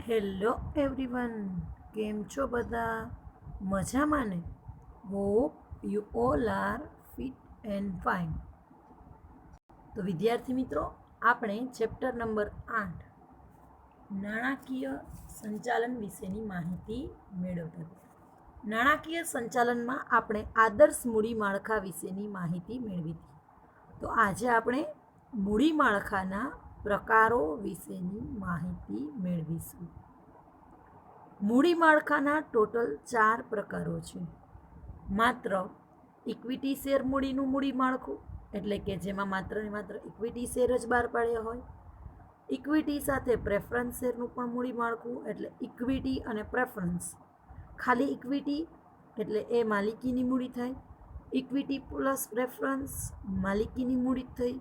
Hello everyone, કેમ છો બધા? મજામાં ને? Hope you all are fit and fine. તો વિદ્યાર્થી મિત્રો, આપણે ચેપ્ટર નંબર 8 નાણાકીય સંચાલન વિશેની માહિતી મેળવતા. નાણાકીય સંચાલનમાં આપણે આદર્શ મૂડી માળખા વિશેની માહિતી મેળવી હતી. તો આજે આપણે મૂડી માળખાના પ્રકારો વિશેની માહિતી મેળવીશું. મૂડી માળખાના ટોટલ 4 પ્રકારો છે. માત્ર ઇક્વિટી શેર મૂડીનું મૂડી માળખું, એટલે કે જેમાં માત્ર ને માત્ર ઇક્વિટી શેર જ બહાર પાડ્યા હોય. ઇક્વિટી સાથે પ્રેફરન્સ શેરનું પણ મૂડી માળખું, એટલે ઇક્વિટી અને પ્રેફરન્સ. ખાલી ઇક્વિટી એટલે એ માલિકીની મૂડી થાય. ઇક્વિટી પ્લસ પ્રેફરન્સ માલિકીની મૂડી થઈ.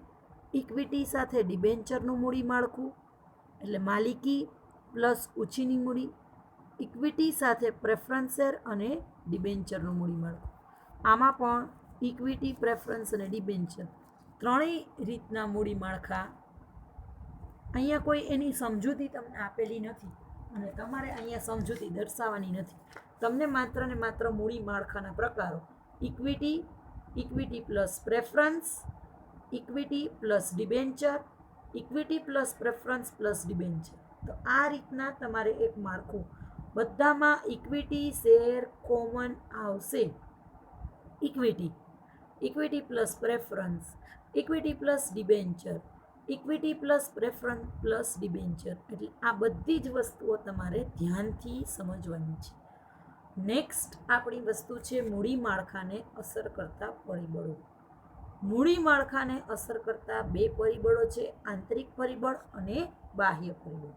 ઇક્વિટી સાથે ડિબેન્ચરનું મૂડી માળખું, એટલે માલિકી પ્લસ ઉછીની મૂડી. ઇક્વિટી સાથે પ્રેફરન્સ શેર અને ડિબેન્ચરનું મૂડી માળખું. આમાં પણ ઇક્વિટી, પ્રેફરન્સ અને ડિબેન્ચર ત્રણેય રીતના મૂડી માળખા. અહીંયા કોઈ એની સમજૂતી તમને આપેલી નથી અને તમારે અહીંયા સમજૂતી દર્શાવવાની નથી. તમને માત્ર ને માત્ર મૂડી માળખાના પ્રકારો equity, equity plus preference, equity plus debenture, equity plus preference plus debenture. તો આ રીતના તમારે એક માળખું, બધામાં ઇક્વિટી શેર કોમન આવશે. Equity, equity plus preference, equity plus debenture, equity plus preference plus debenture. એટલે આ બધી જ વસ્તુઓ તમારે ધ્યાનથી સમજવાની છે. નેક્સ્ટ આપણી વસ્તુ છે મૂડી માળખાને અસર કરતા પરિબળો. મૂડી માળખાને અસર કરતા 2 પરિબળો છે, આંતરિક પરિબળ અને બાહ્ય પરિબળ.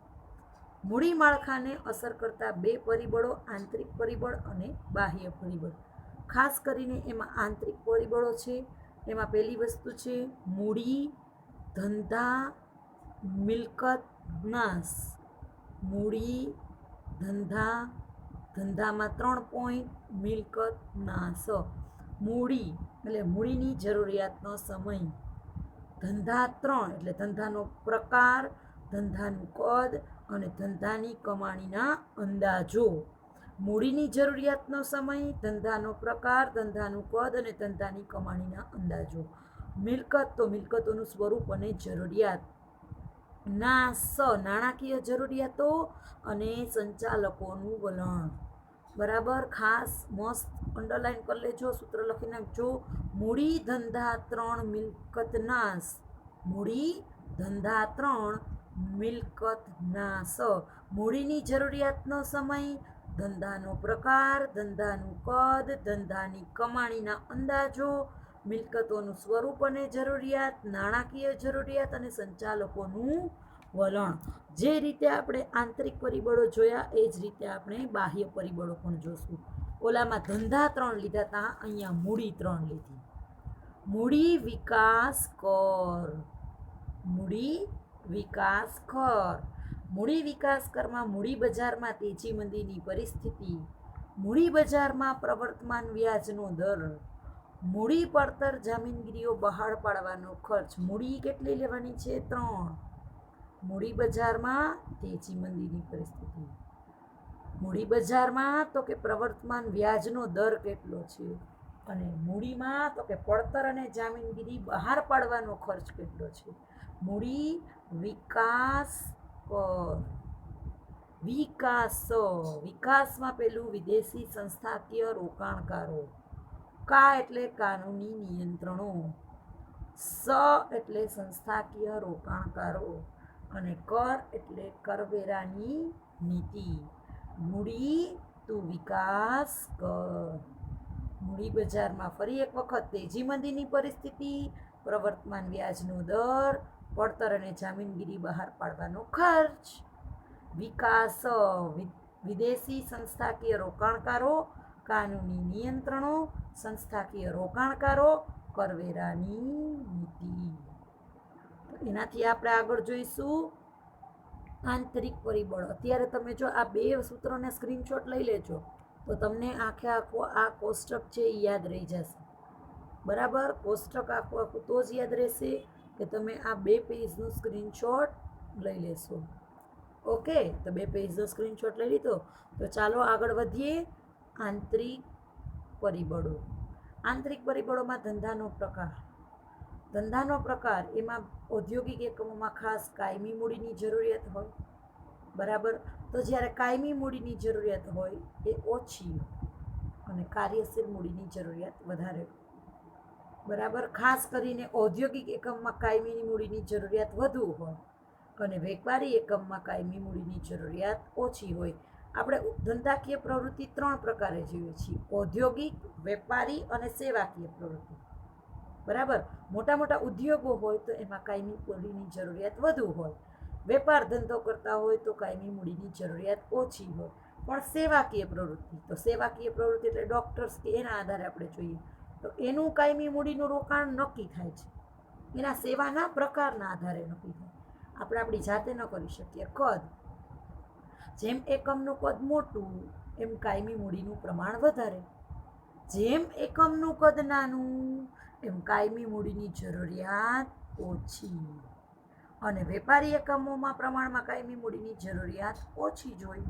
મૂડી માળખાને અસર કરતા 2 પરિબળો, આંતરિક પરિબળ અને બાહ્ય પરિબળ. ખાસ કરીને એમાં આંતરિક પરિબળો છે. એમાં પહેલી વસ્તુ છે મૂડી, ધંધા, મિલકત, નાશ. મૂડી, ધંધા, ધંધામાં 3 પોઈન્ટ, મિલકત, નાશ. મૂડી એટલે મૂડીની જરૂરિયાતનો સમય. ધંધા 3 એટલે ધંધાનો પ્રકાર, ધંધાનું કદ અને ધંધાની કમાણીના અંદાજો. મૂડીની જરૂરિયાતનો સમય, ધંધાનો પ્રકાર, ધંધાનું કદ અને ધંધાની કમાણીના અંદાજો. મિલકત તો મિલકતોનું સ્વરૂપ અને જરૂરિયાત. નાશ નાણાકીય જરૂરિયાતો અને સંચાલકોનું વલણ. બરાબર, ખાસ મસ્ત અંડરલાઈન કરી લેજો, સૂત્ર લખી નાખજો. મૂડી, ધંધા 3, મિલકત, નાશ. મૂડી, ધંધા 3, મિલકત, નાશ. મૂડીની જરૂરિયાતનો સમય, ધંધાનો પ્રકાર, ધંધાનું કદ, ધંધાની કમાણીના અંદાજો, મિલકતોનું સ્વરૂપ અને જરૂરિયાત, નાણાકીય જરૂરિયાત અને સંચાલકોનું વલણ. જે રીતે આપણે આંતરિક પરિબળો જોયા એ જ રીતે આપણે બાહ્ય પરિબળો પણ જોશું. ઓલામાં ધંધા 3 લીધા હતા, અહીંયા મૂડી 3 લીધી. મૂડી વિકાસ કર. મૂડી વિકાસ કર. મૂડી વિકાસ કરમાં મૂડી બજારમાં તેજી મંદીની પરિસ્થિતિ, મૂડી બજારમાં પ્રવર્તમાન વ્યાજનો દર, મૂડી પડતર જામીનગીરીઓ બહાર પાડવાનો ખર્ચ. મૂડી કેટલી લેવાની છે? 3. મૂડી બજારમાં તેજી મંદીની પરિસ્થિતિ, મૂડી બજારમાં તો કે પ્રવર્તમાન વ્યાજનો દર કેટલો છે, અને મૂડીમાં તો કે પડતર અને જામીનગીરી બહાર પાડવાનો ખર્ચ કેટલો છે. મૂડી વિકાસ કર. વિકાસ, વિકાસમાં પેલું વિદેશી સંસ્થાકીય રોકાણકારો. કા એટલે કાનૂની નિયંત્રણો, સ એટલે સંસ્થાકીય રોકાણકારો અને કર એટલે કરવેરાની નીતિ. મૂડી તું વિકાસ કર. મૂડી બજારમાં ફરી એક વખત તેજી મંદીની પરિસ્થિતિ, પ્રવર્તમાન વ્યાજનો દર, પડતર અને જામીનગીરી બહાર પાડવાનો ખર્ચ. વિકાસ, વિદેશી સંસ્થાકીય રોકાણકારો, કાનૂની નિયંત્રણો, સંસ્થાકીય રોકાણકારો, કરવેરાની નીતિ. એનાથી આપણે આગળ જોઈશું આંતરિક પરિબળ. અત્યારે તમે જો આ 2 સૂત્રોને સ્ક્રીનશોટ લઈ લેજો તો તમને આખે આખો આ કોષ્ટક છે એ યાદ રહી જશે. બરાબર, કોષ્ટક આખું આખું તો જ યાદ રહેશે કે તમે આ 2 પેજનું સ્ક્રીનશોટ લઈ લેશો. ઓકે, તો 2 પેજનો સ્ક્રીનશોટ લઈ લીધો. તો ચાલો આગળ વધીએ. આંતરિક પરિબળો. આંતરિક પરિબળોમાં ધંધાનો પ્રકાર એમાં ઔદ્યોગિક એકમોમાં ખાસ કાયમી મૂડીની જરૂરિયાત હોય, બરાબર. તો જ્યારે કાયમી મૂડીની જરૂરિયાત હોય એ ઓછી અને કાર્યશીલ મૂડીની જરૂરિયાત વધારે, બરાબર. ખાસ કરીને ઔદ્યોગિક એકમમાં કાયમી મૂડીની જરૂરિયાત વધુ હોય અને વેપારી એકમમાં કાયમી મૂડીની જરૂરિયાત ઓછી હોય. આપણે ધંધાકીય પ્રવૃત્તિ 3 પ્રકારે જોઈએ છીએ: ઔદ્યોગિક, વેપારી અને સેવાકીય પ્રવૃત્તિ, બરાબર. મોટા મોટા ઉદ્યોગો હોય તો એમાં કાયમી મૂડીની જરૂરિયાત વધુ હોય. વેપાર ધંધો કરતા હોય તો કાયમી મૂડીની જરૂરિયાત ઓછી હોય. પણ સેવાકીય પ્રવૃત્તિ એટલે ડૉક્ટર્સ કે એના આધારે આપણે જોઈએ તો એનું કાયમી મૂડીનું રોકાણ નક્કી થાય છે, એના સેવાના પ્રકારના આધારે નક્કી થાય. આપણે આપણી જાતે ન કરી શકીએ. કદ, જેમ એકમનું કદ મોટું એમ કાયમી મૂડીનું પ્રમાણ વધારે, જેમ એકમનું કદ નાનું એમ કાયમી મૂડીની જરૂરિયાત ઓછી. અને વેપારી એકમોમાં પ્રમાણમાં કાયમી મૂડીની જરૂરિયાત ઓછી જ હોય.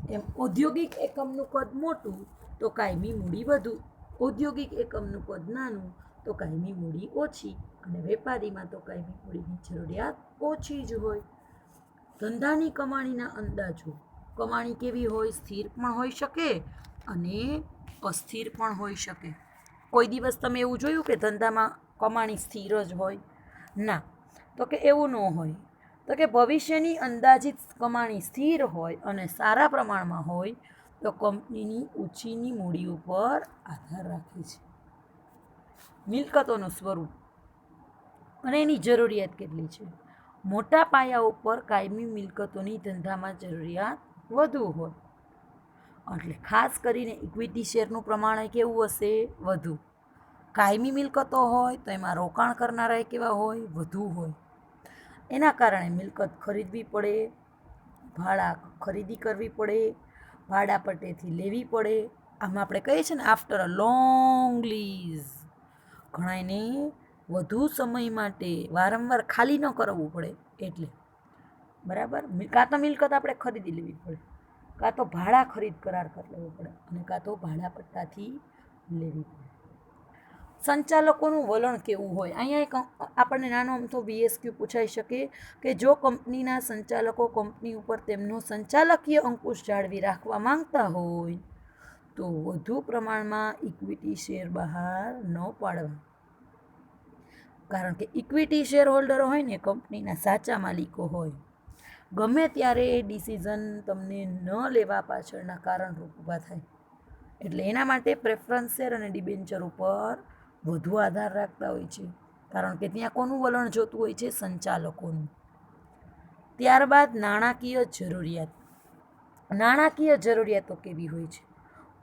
એમ ઔદ્યોગિક એકમનું કદ મોટું તો કાયમી મૂડી વધુ, ઔદ્યોગિક એકમનું કદ નાનું તો કાયમી મૂડી ઓછી, અને વેપારીમાં તો કાયમી મૂડીની જરૂરિયાત ઓછી જ હોય. ધંધાની કમાણીના અંદાજો. કમાણી કેવી હોય? સ્થિર પણ હોઈ શકે અને અસ્થિર પણ હોઈ શકે. કોઈ દિવસ તમે એવું જોયું કે ધંધામાં કમાણી સ્થિર જ હોય? ના. તો કે એવું ન હોય. તો કે ભવિષ્યની અંદાજિત કમાણી સ્થિર હોય અને સારા પ્રમાણમાં હોય તો કંપનીની ઊંચીની મૂડી ઉપર આધાર રાખે છે. મિલકતોનું સ્વરૂપ અને એની જરૂરિયાત કેટલી છે. મોટા પાયા ઉપર કાયમી મિલકતોની ધંધામાં જરૂરિયાત વધુ હોય, એટલે ખાસ કરીને ઇક્વિટી શેરનું પ્રમાણ કેવું હશે? વધુ. કાયમી મિલકતો હોય તો એમાં રોકાણ કરનારા કેવા હોય? વધુ હોય. એના કારણે મિલકત ખરીદવી પડે, ભાડા ખરીદી કરવી પડે, ભાડા પટ્ટેથી લેવી પડે. આમાં આપણે કહીએ છીએ ને આફ્ટર અ લોંગ લીઝ, ઘણાને વધુ સમય માટે વારંવાર ખાલી ન કરવું પડે એટલે, બરાબર. કાં તો મિલકત આપણે ખરીદી લેવી પડે, કાં તો ભાડા ખરીદ કરાર કરી લેવો પડે, અને કાં તો ભાડા પટ્ટાથી લેવી પડે. સંચાલકોનું વલણ કેવું હોય? અહીંયા એક આપણને નાનો અમથો BSQ પૂછાઈ શકે કે જો કંપનીના સંચાલકો કંપની ઉપર તેમનો સંચાલકીય અંકુશ જાળવી રાખવા માંગતા હોય તો વધુ પ્રમાણમાં ઇક્વિટી શેર બહાર ન પાડવા. કારણ કે ઇક્વિટી શેર હોલ્ડરો હોય ને કંપનીના સાચા માલિકો હોય. ગમે ત્યારે એ ડિસિઝન તમને ન લેવા પાછળના કારણરૂપ ઊભા થાય, એટલે એના માટે પ્રેફરન્સ શેર અને ડિબેન્ચર ઉપર વધુ આધાર રાખતા હોય છે, કારણ કે ત્યાં કોનું વલણ જોતું હોય છે? સંચાલકોનું. ત્યારબાદ નાણાકીય જરૂરિયાત. નાણાકીય જરૂરિયાતો કેવી હોય છે?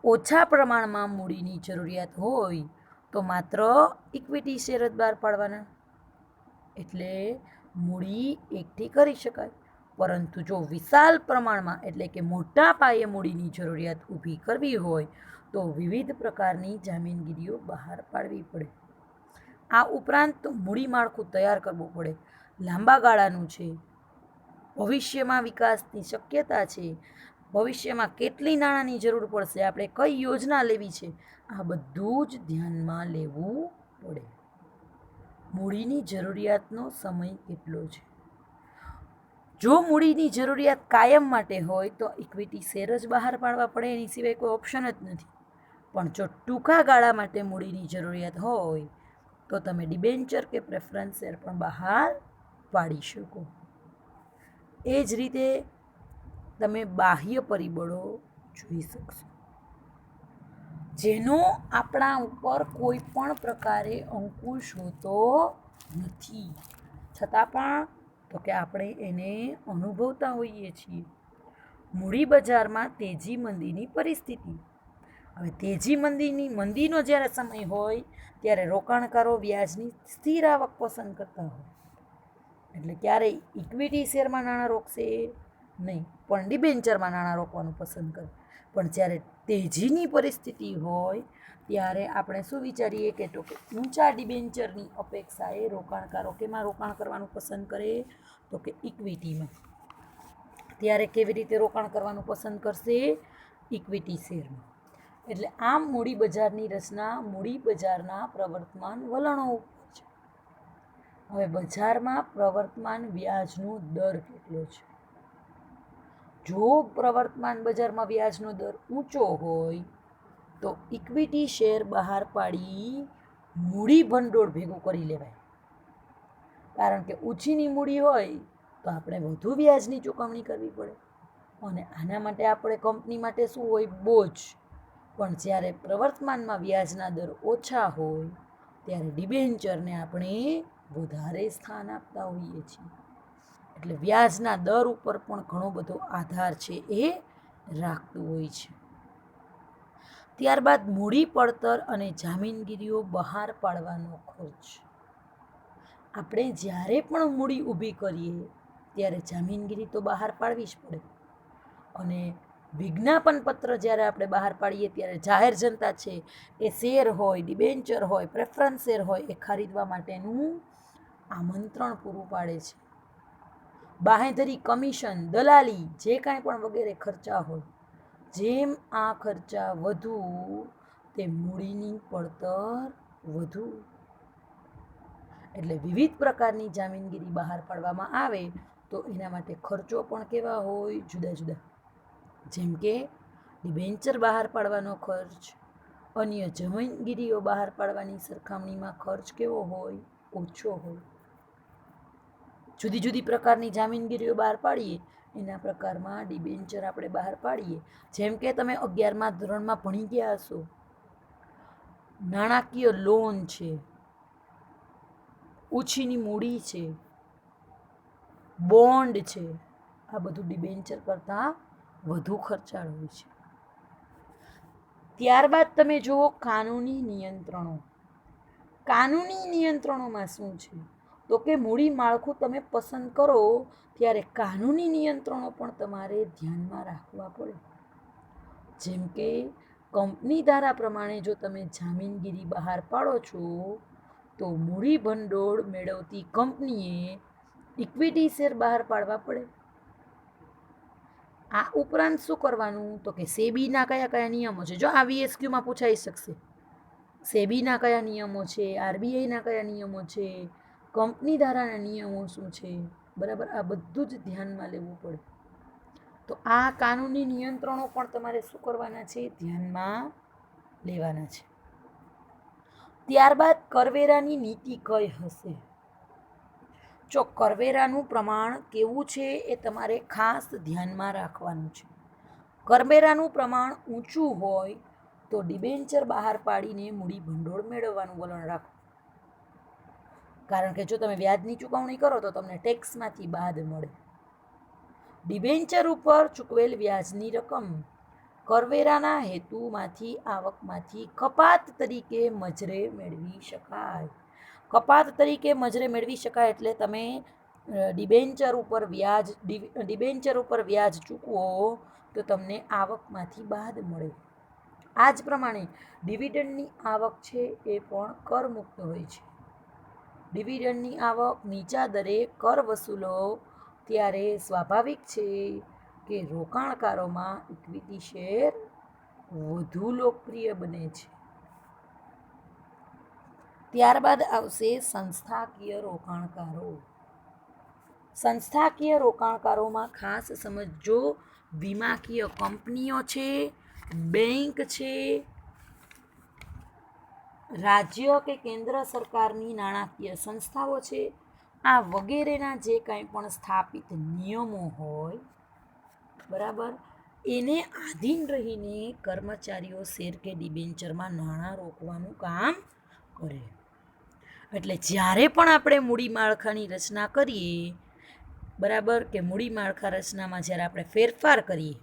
ઓછા પ્રમાણમાં મૂડીની જરૂરિયાત હોય તો માત્ર ઇક્વિટી શેર જ બહાર પાડવાના, એટલે મૂડી એકઠી કરી શકાય. પરંતુ જો વિશાળ પ્રમાણમાં એટલે કે મોટા પાયે મૂડીની જરૂરિયાત ઊભી કરવી હોય તો વિવિધ પ્રકારની જામીનગીરીઓ બહાર પાડવી પડે. આ ઉપરાંત મૂડી માળખું તૈયાર કરવું પડે. લાંબા ગાળાનું છે, ભવિષ્યમાં વિકાસની શક્યતા છે, ભવિષ્યમાં કેટલી નાણાંની જરૂર પડશે, આપણે કઈ યોજના લેવી છે, આ બધું જ ધ્યાનમાં લેવું પડે. મૂડીની જરૂરિયાતનો સમય કેટલો છે? જો મૂડીની જરૂરિયાત કાયમ માટે હોય તો ઇક્વિટી શેર જ બહાર પાડવા પડે, એની સિવાય કોઈ ઓપ્શન જ નથી. પણ જો ટૂંકા ગાળા માટે મૂડીની જરૂરિયાત હોય તો તમે ડિબેન્ચર કે પ્રેફરન્સ શેર પણ બહાર પાડી શકો. એ જ રીતે તમે બાહ્ય પરિબળો જોઈ શકશો જેનો આપણા ઉપર કોઈ પણ પ્રકારે અંકુશ હોતો નથી, છતાં પણ તો કે આપણે એને અનુભવતા હોઈએ છીએ. મૂડી બજારમાં તેજી મંદીની પરિસ્થિતિ. હવે તેજી મંદીનો જ્યારે સમય હોય ત્યારે રોકાણકારો વ્યાજની સ્થિર આવક પસંદ કરતા હોય, એટલે ક્યારેય ઇક્વિટી શેરમાં નાણાં રોકશે નહીં, પણ ડિબેન્ચરમાં નાણાં રોકવાનું પસંદ કરે. પણ જ્યારે તેજીની પરિસ્થિતિ હોય ત્યારે આપણે શું વિચારીએ કે તો કે ઊંચા ડિબેન્ચરની અપેક્ષાએ રોકાણકારો કેમાં રોકાણ કરવાનું પસંદ કરે? તો કે ઇક્વિટીમાં. ત્યારે કેવી રીતે રોકાણ કરવાનું પસંદ કરશે? ઇક્વિટી શેરમાં. એટલે આમ મૂડી બજારની રચના મૂડી બજારના પ્રવર્તમાન વલણો ઉપર છે. હવે બજારમાં પ્રવર્તમાન વ્યાજનો દર કેટલો છે? જો પ્રવર્તમાન બજારમાં વ્યાજનો દર ઊંચો હોય તો ઇક્વિટી શેર બહાર પાડી મૂડી ભંડોળ ભેગું કરી લેવાય. કારણ કે ઊંચીની મૂડી હોય તો આપણે વધુ વ્યાજની ચૂકવણી કરવી પડે અને આના માટે આપણે કંપની માટે શું હોય? બોજ. પણ જ્યારે પ્રવર્તમાનમાં વ્યાજના દર ઓછા હોય ત્યારે ડિબેન્ચરને આપણે વધારે સ્થાન આપતા હોઈએ છીએ. એટલે વ્યાજના દર ઉપર પણ ઘણો બધો આધાર છે એ રાખતું હોય છે. ત્યારબાદ મૂડી પડતર અને જામીનગીરીઓ બહાર પાડવાનો ખર્ચ. આપણે જ્યારે પણ મૂડી ઊભી કરીએ ત્યારે જામીનગીરી તો બહાર પાડવી જ પડે. અને વિજ્ઞાપન પત્ર જ્યારે આપણે બહાર પાડીએ ત્યારે જાહેર જનતા છે એ શેર હોય, ડિબેન્ચર હોય, પ્રેફરન્સ શેર હોય એ ખરીદવા માટેનું આમંત્રણ પૂરું પાડે છે. બાહેંધરી, કમિશન, દલાલી જે કાંઈ પણ વગેરે ખર્ચા હોય, જેમ આ ખર્ચા વધુ તે મૂડીની પડતર વધુ. એટલે વિવિધ પ્રકારની જામીનગીરી બહાર પાડવામાં આવે તો એના માટે ખર્ચો પણ કેવા હોય? જુદા જુદા. જેમ કે ડિબેન્ચર બહાર પાડવાનો ખર્ચ અન્ય જામીનગીરીઓ બહાર પાડવાની સરખામણીમાં ખર્ચ કેવો હોય? ઓછો હોય. જુદી જુદી પ્રકારની જામીનગીરીઓ બહાર પાડીએ એના પ્રકારમાં ડિબેન્ચર આપણે બહાર પાડીએ. જેમ કે તમે 11મા ધોરણમાં ભણી ગયા હશો, નાણાકીય લોન છે, ઓછીની મૂડી છે, બોન્ડ છે, આ બધું ડિબેન્ચર કરતાં વધુ ખર્ચાળ હોય છે. ત્યારબાદ તમે જુઓ કાનૂની નિયંત્રણો. કાનૂની નિયંત્રણોમાં શું છે? તો કે મૂડી માળખું તમે પસંદ કરો ત્યારે કાનૂની નિયંત્રણો પણ તમારે ધ્યાનમાં રાખવા પડે. જેમ કે કંપની ધારા પ્રમાણે જો તમે જામીનગીરી બહાર પાડો છો તો મૂડી ભંડોળ મેળવતી કંપનીએ ઇક્વિટી શેર બહાર પાડવા પડે. આ ઉપરાંત શું કરવાનું? તો કે સેબીના કયા કયા નિયમો છે? જો આ VSQમાં પૂછાઈ શકશે. સેબીના કયા નિયમો છે? RBIના કયા નિયમો છે? કંપની ધારાના નિયમો શું છે? બરાબર, આ બધું જ ધ્યાનમાં લેવું પડે. તો આ કાનૂની નિયંત્રણો પણ તમારે શું કરવાના છે? ધ્યાનમાં લેવાના છે. ત્યારબાદ કરવેરાની નીતિ કઈ હશે? જો કરવેરાનું પ્રમાણ કેવું છે એ તમારે ખાસ ધ્યાનમાં રાખવાનું છે. કરવેરાનું પ્રમાણ ઊંચું હોય તો ડિબેન્ચર બહાર પાડીને મૂડી ભંડોળ મેળવવાનું વલણ રાખો. કારણ કે જો તમે વ્યાજની ચૂકવણી કરો તો તમને ટેક્સમાંથી બાદ મળે. ડિબેન્ચર ઉપર ચૂકવેલ વ્યાજની રકમ કરવેરાના હેતુમાંથી આવકમાંથી કપાત તરીકે મજરે મેળવી શકાય. કપાત તરીકે મજરે મેળવી શકાય એટલે તમે ડિબેન્ચર ઉપર વ્યાજ ચૂકવો તો તમને આવકમાંથી બાદ મળે. આ જ પ્રમાણે ડિવિડન્ડની આવક છે એ પણ કરમુક્ત હોય છે. ડિવિડન્ડની આવક નીચા દરે કર વસૂલો ત્યારે સ્વાભાવિક છે કે રોકાણકારોમાં ઇક્વિટી શેર વધુ લોકપ્રિય બને છે. ત્યારબાદ આવશે સંસ્થાકીય રોકાણકારો. સંસ્થાકીય રોકાણકારોમાં ખાસ સમજો વીમાકીય કંપનીઓ છે, બેંક છે, રાજ્ય કે કેન્દ્ર સરકારની નાણાકીય સંસ્થાઓ છે, આ વગેરેના જે કાંઈ પણ સ્થાપિત નિયમો હોય, બરાબર, એને આધીન રહીને કર્મચારીઓ શેર કે ડિબેન્ચરમાં નાણાં રોકવાનું કામ કરે. એટલે જ્યારે પણ આપણે મૂડી માળખાની રચના કરીએ, બરાબર, કે મૂડી માળખા રચનામાં જ્યારે આપણે ફેરફાર કરીએ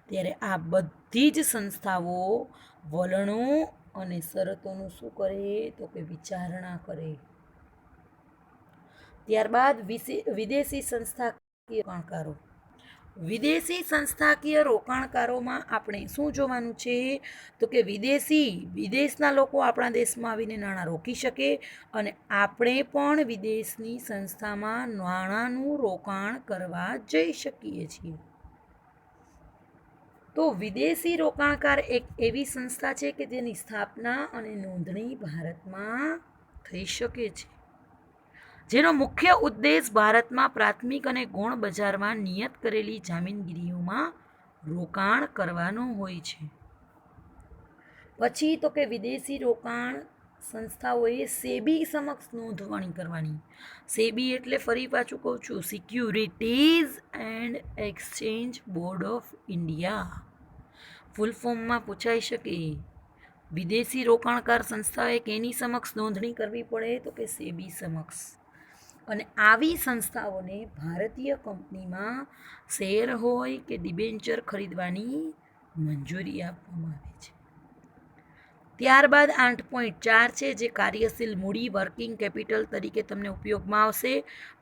ત્યારે આ બધી જ સંસ્થાઓ વલણો અને શરતોનું શું કરે? તો કે વિચારણા કરે. ત્યારબાદ વિદેશી સંસ્થાકીય રોકાણકારો. વિદેશી સંસ્થાકીય રોકાણકારોમાં આપણે શું જોવાનું છે તો કે વિદેશના લોકો આપણા દેશમાં આવીને નાણાં રોકી શકે અને આપણે પણ વિદેશની સંસ્થામાં નાણાંનું રોકાણ કરવા જઈ શકીએ છીએ. તો વિદેશી રોકાણકાર એક એવી સંસ્થા છે કે જેની સ્થાપના અને નોંધણી ભારતમાં થઈ શકે છે, જેનો મુખ્ય ઉદ્દેશ ભારતમાં પ્રાથમિક અને ગૌણ બજારમાં નિયત કરેલી જામીનગીરીઓમાં રોકાણ કરવાનો હોય છે. પછી તો કે વિદેશી રોકાણ સંસ્થાઓએ સેબી સમક્ષ નોંધણી કરવાની. સેબી એટલે ફરી પાછું કહું છું, securities and exchange board of India. Full ફોર્મમાં પૂછાઈ શકે, વિદેશી રોકાણકાર સંસ્થાએ કેની સમક્ષ નોંધણી કરવી પડે તો કે સેબી સમક્ષ. અને આવી સંસ્થાઓને ભારતીય કંપનીમાં શેર હોય કે ડિબેન્ચર ખરીદવાની મંજૂરી આપવામાં આવે છે. ત્યારબાદ 8.4 છે જે કાર્યશીલ મૂડી વર્કિંગ કેપિટલ તરીકે તમને ઉપયોગમાં આવશે,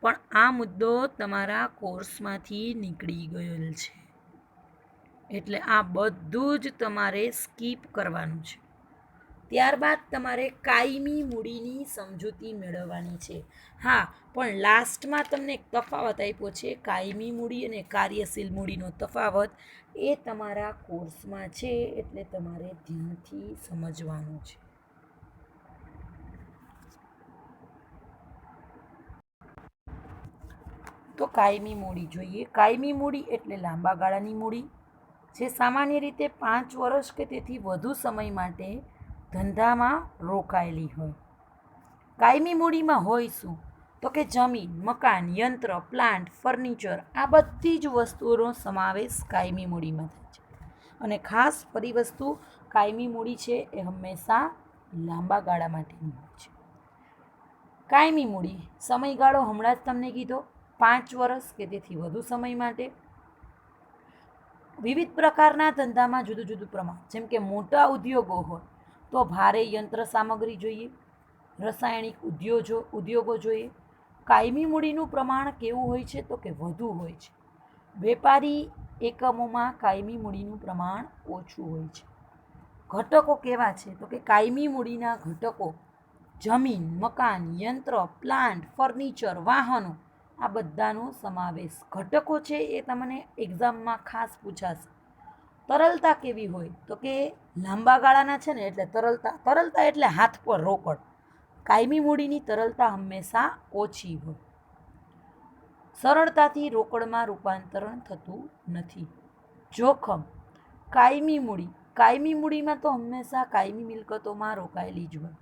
પણ આ મુદ્દો તમારા કોર્સમાંથી નીકળી ગયેલ છે, એટલે આ બધું જ તમારે સ્કીપ કરવાનું છે. ત્યારબાદ તમારે કાયમી મૂડીની સમજૂતી મેળવવાની છે. હા, પણ લાસ્ટમાં તમને એક તફાવત આપ્યો છે, કાયમી મૂડી અને કાર્યશીલ મૂડીનો તફાવત એ તમારા કોર્સમાં છે, એટલે તમારે ધ્યાનથી સમજવાનું છે. તો કાયમી મૂડી જોઈએ. કાયમી મૂડી એટલે લાંબા ગાળાની મૂડી, જે સામાન્ય રીતે 5 વર્ષ કે તેથી વધુ સમય માટે ધંધામાં રોકાયેલી હોય. કાયમી મૂડીમાં હોય શું તો કે જમીન, મકાન, યંત્ર, પ્લાન્ટ, ફર્નિચર, આ બધી જ વસ્તુઓનો સમાવેશ કાયમી મૂડીમાં થાય છે. અને ખાસ ફરી વસ્તુ, કાયમી મૂડી છે એ હંમેશા લાંબા ગાળા માટેની હોય છે. કાયમી મૂડી સમયગાળો હમણાં જ તમને કીધો, 5 વર્ષ કે તેથી વધુ સમય માટે. વિવિધ પ્રકારના ધંધામાં જુદું જુદું પ્રમાણ, જેમ કે મોટા ઉદ્યોગો હોય તો ભારે યંત્ર સામગ્રી જોઈએ, રાસાયણિક ઉદ્યોગો જોઈએ. કાયમી મૂડીનું પ્રમાણ કેવું હોય છે તો કે વધુ હોય છે. વેપારી એકમોમાં કાયમી મૂડીનું પ્રમાણ ઓછું હોય છે. ઘટકો કેવા છે તો કે કાયમી મૂડીના ઘટકો જમીન, મકાન, યંત્ર, પ્લાન્ટ, ફર્નિચર, વાહનો, આ બધાનો સમાવેશ. ઘટકો છે એ તમને એક્ઝામમાં ખાસ પૂછાશે. તરલતા કેવી હોય તો કે લાંબા ગાળાના છે ને, એટલે તરલતા એટલે હાથ પર રોકડ. કાયમી મૂડીની તરલતા હંમેશા ઓછી હોય. સરળતાથી રોકડમાં રૂપાંતરણ થતું નથી. જોખમ, કાયમી મૂડીમાં તો હંમેશા કાયમી મિલકતોમાં રોકાયેલી જ હોય.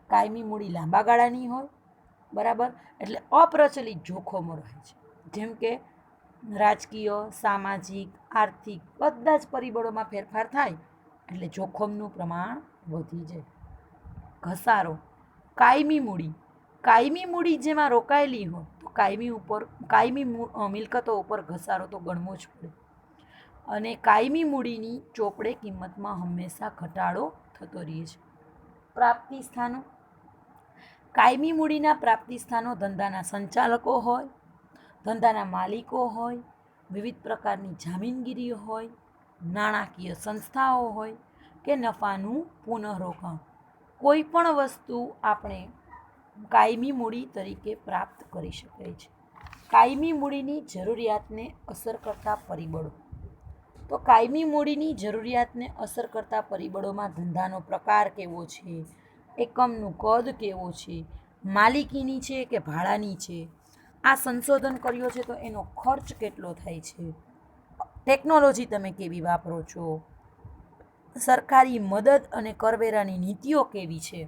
કાયમી મૂડી લાંબા ગાળાની હોય, બરાબર, એટલે અપ્રચલિત જોખમો રહે છે, જેમ કે રાજકીય, સામાજિક, આર્થિક બધા જ પરિબળોમાં ફેરફાર થાય એટલે જોખમનું પ્રમાણ વધી જાય. ઘસારો, કાયમી મૂડી જેમાં રોકાયેલી હોય તો કાયમી મિલકતો ઉપર ઘસારો તો ગણવો જ પડે. અને કાયમી મૂડીની ચોપડે કિંમતમાં હંમેશા ઘટાડો થતો રહે છે. પ્રાપ્તિ સ્થાનો, કાયમી મૂડીના પ્રાપ્તિ સ્થાનો ધંધાના સંચાલકો હોય, ધંધાના માલિકો હોય, વિવિધ પ્રકારની જામીનગીરી હોય, નાણાકીય સંસ્થાઓ હોય કે નફાનું પુનઃરોકાણ. કોઈ પણ વસ્તુ આપણે કાયમી મૂડી તરીકે પ્રાપ્ત કરી શકાય છે. કાયમી મૂડીની જરૂરિયાતને અસર કરતા પરિબળો, તો કાયમી મૂડીની જરૂરિયાતને અસર કરતા પરિબળોમાં ધંધાનો પ્રકાર કેવો છે, એકમનું કદ કેવો છે, માલિકીની છે કે ભાડાની છે, આ સંશોધન કર્યો છે તો એનો ખર્ચ કેટલો થાય છે, ટેકનોલોજી તમે કેવી વાપરો છો, સરકારી મદદ અને કરવેરાની નીતિઓ કેવી છે,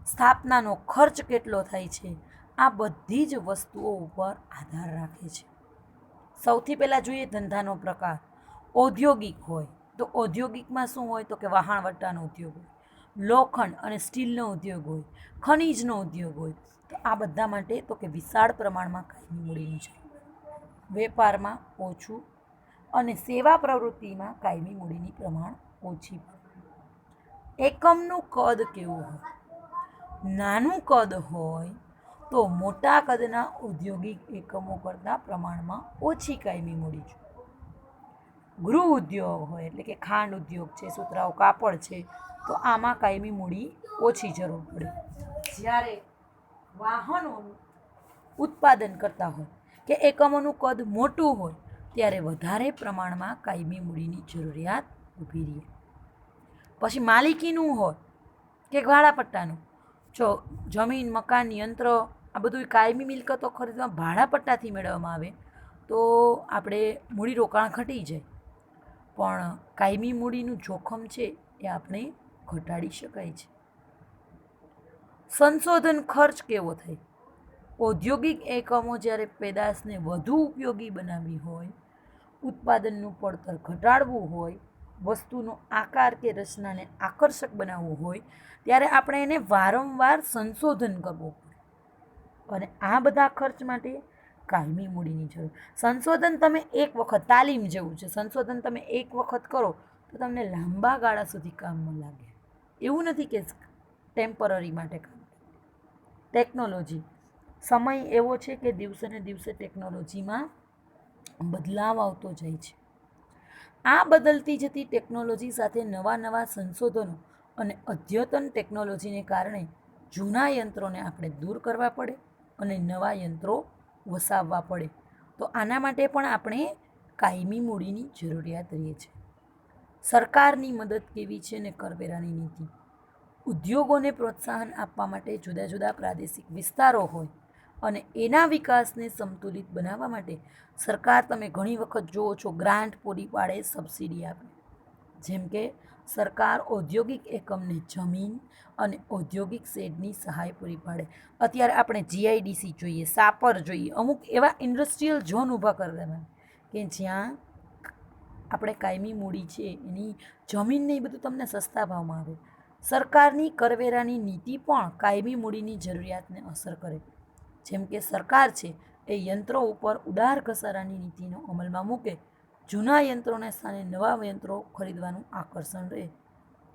સ્થાપનાનો ખર્ચ કેટલો થાય છે, આ બધી જ વસ્તુઓ ઉપર આધાર રાખે છે. સૌથી પહેલાં જોઈએ ધંધાનો પ્રકાર. ઔદ્યોગિક હોય તો ઔદ્યોગિકમાં શું હોય તો કે વહાણવટાનો ઉદ્યોગ હોય, લોખંડ અને સ્ટીલનો ઉદ્યોગ હોય, ખનિજનો ઉદ્યોગ હોય, તો આ બધા માટે તો કે વિશાળ પ્રમાણમાં કાયમી મૂડીનું છે. વેપારમાં ઓછું અને સેવા પ્રવૃત્તિમાં કાયમી મૂડીની પ્રમાણ ઓછી. એકમનું કદ કેવું હોય, નાનું કદ હોય તો મોટા કદના ઔદ્યોગિક એકમો કરતાં પ્રમાણમાં ઓછી કાયમી મૂડી છે. ગૃહ ઉદ્યોગ હોય એટલે કે ખાંડ ઉદ્યોગ છે, સુતરાઉ કાપડ છે, તો આમાં કાયમી મૂડી ઓછી જરૂર પડે. જ્યારે વાહનોનું ઉત્પાદન કરતા હોય કે એકમોનું કદ મોટું હોય ત્યારે વધારે પ્રમાણમાં કાયમી મૂડીની જરૂરિયાત ઊભી રહે. પછી માલિકીનું હોય કે ભાડાપટ્ટાનું, જો જમીન, મકાન, યંત્ર આ બધું કાયમી મિલકતો ખરીદવા ભાડાપટ્ટાથી મેળવવામાં આવે તો આપણે મૂડીરોકાણ ઘટી જાય, પણ કાયમી મૂડીનું જોખમ છે એ આપણે ઘટાડી શકાય છે. સંશોધન ખર્ચ કેવો થાય? ઔદ્યોગિક એકમો જ્યારે પેદાશને વધુ ઉપયોગી બનાવવી હોય, ઉત્પાદનનું પડતર ઘટાડવું હોય, વસ્તુનો આકાર કે રચનાને આકર્ષક બનાવવું હોય ત્યારે આપણે એને વારંવાર સંશોધન કરવું પડે, અને આ બધા ખર્ચ માટે કાયમી મૂડીની જરૂર. સંશોધન તમે એક વખત, તાલીમ જેવું છે, સંશોધન તમે એક વખત કરો તો તમને લાંબા ગાળા સુધી કામમાં લાગે. એવું નથી કે ટેમ્પરરી માટે કામ. ટેકનોલોજી, સમય એવો છે કે દિવસે ને દિવસે ટેકનોલોજીમાં બદલાવ આવતો જાય છે. આ બદલતી જતી ટેકનોલોજી સાથે નવા નવા સંશોધનો અને અદ્યતન ટેકનોલોજીને કારણે જૂના યંત્રોને આપણે દૂર કરવા પડે અને નવા યંત્રો વસાવવા પડે. તો આના માટે પણ આપણે કાયમી મૂડીની જરૂરિયાત રહે છે. સરકારની મદદ કેવી છે ને કરવેરાની નીતિ. ઉદ્યોગોને પ્રોત્સાહન આપવા માટે જુદા જુદા પ્રાદેશિક વિસ્તારો હોય અને એના વિકાસને સંતુલિત બનાવવા માટે સરકાર, તમે ઘણી વખત જુઓ છો, ગ્રાન્ટ પૂરી પાડે, સબસિડી આપે. જેમ કે સરકાર ઔદ્યોગિક એકમને જમીન અને ઔદ્યોગિક શેડની સહાય પૂરી પાડે. અત્યારે આપણે જીઆઈડીસી જોઈએ, સાપર જોઈએ, અમુક એવા ઇન્ડસ્ટ્રીયલ ઝોન ઊભા કરી દેવાના કે જ્યાં આપણે કાયમી મૂડી છે એની જમીનને એ બધું તમને સસ્તા ભાવમાં આવે. સરકારની કરવેરાની નીતિ પણ કાયમી મૂડીની જરૂરિયાતને અસર કરે. જેમ કે સરકાર છે એ યંત્રો ઉપર ઉદાર ઘસારાની નીતિનો અમલમાં મૂકે, જૂના યંત્રોને સ્થાને નવા યંત્રો ખરીદવાનું આકર્ષણ રહે.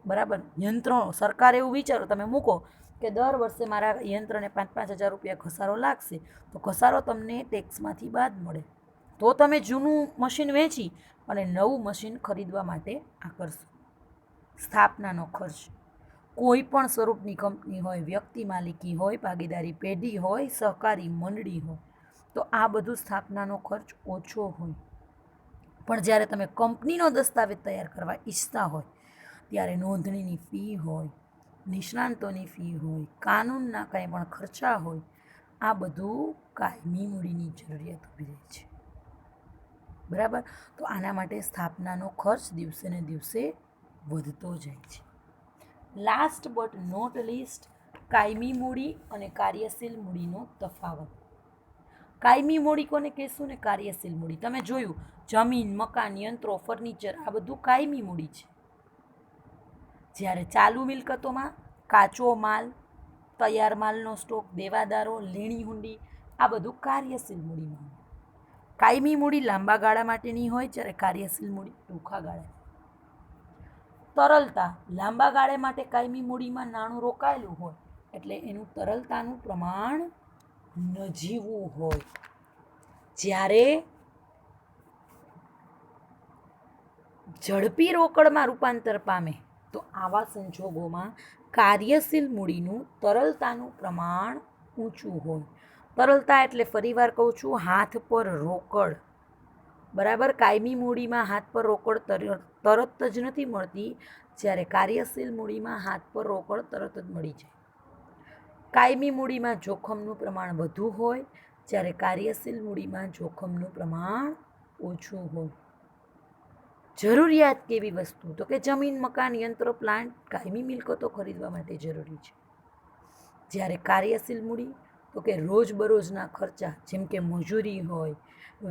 બરાબર, યંત્રો સરકાર એવું વિચારો તમે મૂકો કે દર વર્ષે મારા યંત્રને 5,000 રૂપિયા ઘસારો લાગશે, તો ઘસારો તમને ટેક્સમાંથી બાદ મળે, તો તમે જૂનું મશીન વેચી અને નવું મશીન ખરીદવા માટે આકર્ષો. સ્થાપનાનો ખર્ચ, કોઈ પણ સ્વરૂપની કંપની હોય, વ્યક્તિ માલિકી હોય, ભાગીદારી પેઢી હોય, સહકારી મંડળી હોય, તો આ બધું સ્થાપનાનો ખર્ચ ઓછો હોય. પણ જ્યારે તમે કંપનીનો દસ્તાવેજ તૈયાર કરવા ઈચ્છતા હોય ત્યારે નોંધણીની ફી હોય, નિષ્ણાંતોની ફી હોય, કાનૂનના કંઈ પણ ખર્ચા હોય, આ બધું કાયમી મૂડીની જરૂરિયાત ઊભી રહે છે. બરાબર, તો આના માટે સ્થાપનાનો ખર્ચ દિવસે ને દિવસે વધતો જાય છે. લાસ્ટ બટ નોટ લીસ્ટ, કાયમી મૂડી અને કાર્યશીલ મૂડીનો તફાવત. કાયમી મૂડી કોને કહેશું ને કાર્યશીલ મૂડી. તમે જોયું, જમીન, મકાન, યંત્રો, ફર્નિચર આ બધું કાયમી મૂડી છે. જ્યારે ચાલુ મિલકતોમાં કાચો માલ, તૈયાર માલનો સ્ટોક, દેવાદારો, લેણી હુંડી આ બધું કાર્યશીલ મૂડીમાં. કાયમી મૂડી લાંબા ગાળા માટેની હોય, જ્યારે કાર્યશીલ મૂડી ટૂંકા ગાળે. તરલતા, લાંબા ગાળે માટે કાયમી મૂડીમાં નાણું રોકાયેલું હોય એટલે એનું તરલતાનું પ્રમાણ નજીવું હોય. જ્યારે ઝડપી રોકડમાં રૂપાંતર પામે તો આવા સંજોગોમાં કાર્યશીલ મૂડીનું તરલતાનું પ્રમાણ ઊંચું હોય. તરલતા એટલે ફરીવાર કહું છું, હાથ પર રોકડ. બરાબર, કાયમી મૂડીમાં હાથ પર રોકડ તરત જ નથી મળતી, જ્યારે કાર્યશીલ મૂડીમાં હાથ પર રોકડ તરત જ મળી જાય. કાયમી મૂડીમાં જોખમનું પ્રમાણ વધુ હોય, જ્યારે કાર્યશીલ મૂડીમાં જોખમનું પ્રમાણ ઓછું હોય. જરૂરિયાત કેવી વસ્તુ? તો કે જમીન, મકાન, યંત્રો, પ્લાન્ટ કાયમી મિલકતો ખરીદવા માટે જરૂરી છે. જ્યારે કાર્યશીલ મૂડી તો કે રોજબરોજના ખર્ચા, જેમ કે મજૂરી હોય,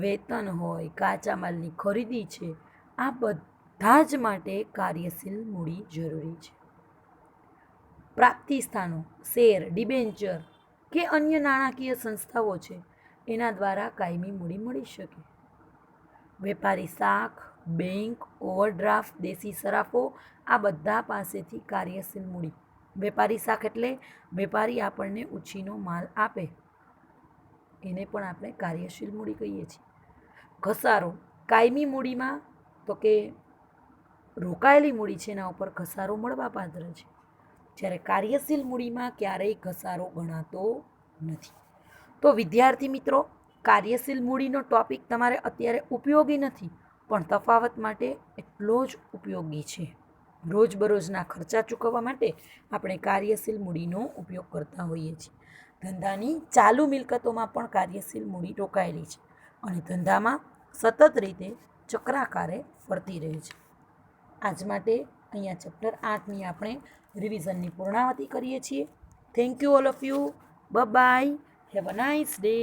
વેતન હોય, કાચા માલની ખરીદી છે, આ બધા જ માટે કાર્યશીલ મૂડી જરૂરી છે. પ્રાપ્તિ સ્થાનો, શેર, ડિબેન્ચર કે અન્ય નાણાકીય સંસ્થાઓ છે એના દ્વારા કાયમી મૂડી મળી શકે. વેપારી શાખ, બેંક, ઓવરડ્રાફ્ટ, દેશી સરાફો આ બધા પાસેથી કાર્યશીલ મૂડી. વેપારી શાખ એટલે વેપારી આપણને ઉછીનો માલ આપે એને પણ આપણે કાર્યશીલ મૂડી કહીએ છીએ. ઘસારો કાયમી મૂડીમાં તો કે રોકાયેલી મૂડી છે એના ઉપર ઘસારો મળવાપાત્ર છે, જ્યારે કાર્યશીલ મૂડીમાં ક્યારેય ઘસારો ગણાતો નથી. તો વિદ્યાર્થી મિત્રો, કાર્યશીલ મૂડીનો ટોપિક તમારે અત્યારે ઉપયોગી નથી, પણ તફાવત માટે એટલો જ ઉપયોગી છે. રોજબરોજના ખર્ચા ચૂકવવા માટે આપણે કાર્યશીલ મૂડીનો ઉપયોગ કરતા હોઈએ છીએ. ધંધાની ચાલુ મિલકતોમાં પણ કાર્યશીલ મૂડી રોકાયેલી છે અને ધંધામાં સતત રીતે ચક્રાકારે ફરતી રહે છે. આજ માટે અહીંયા ચેપ્ટર 8ની આપણે રિવિઝનની પૂર્ણાવતિ કરીએ છીએ. Thank you all of you. Bye. Have a nice day.